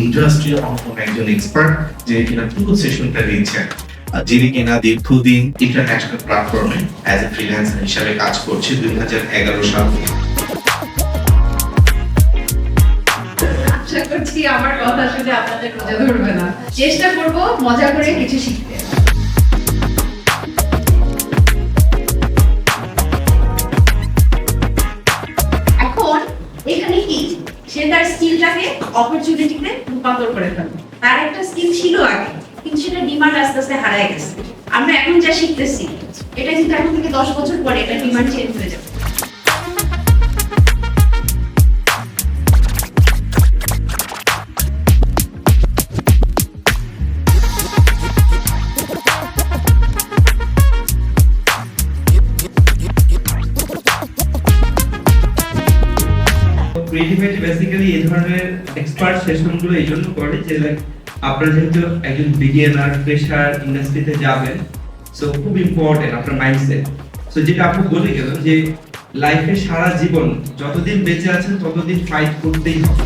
Industry অন্যতম একজন expert যিনি কিনা পুরো সেশনটা দিচ্ছেন, যিনি কিনা দীর্ঘদিন ইন্টারন্যাশনাল প্ল্যাটফর্মে অ্যাজ এ ফ্রিল্যান্সার হিসাবে কাজ করছে 2011 সাল থেকে। আশা করছি আমার কথা শুনে আপনাদের মজা ধরবে না। চেষ্টা করব মজা করে কিছু শিখতে। এখন এখানে কি সে তার স্কিলটাকে অপরচুনিটিতে রূপান্তর করে ফেলবে। তার একটা স্কিল ছিল আগে, কিন্তু সেটা ডিমান্ড আস্তে আস্তে হারায় গেছে। আমরা এখন যা শিখতেছি এটা কিন্তু এখন থেকে 10 বছর পরে এটা ডিমান্ড চেঞ্জ হয়ে যাবে। ক্রিয়েটিভিটি বেসিক্যালি এই ধরনের এক্সপার্ট সেশনগুলো এই জন্য করে যে আপনারা যেহেতু একজন বিগিনার ফ্রেশার ইন্ডাস্ট্রিতে যাবেন, সো খুব ইম্পর্টেন্ট আপনার মাইন্ডসেট। সো যেটা আপনি বলে গেলেন যে লাইফে সারা জীবন যতদিন বেঁচে আছেন ততদিন ফাইট করতেই হবে।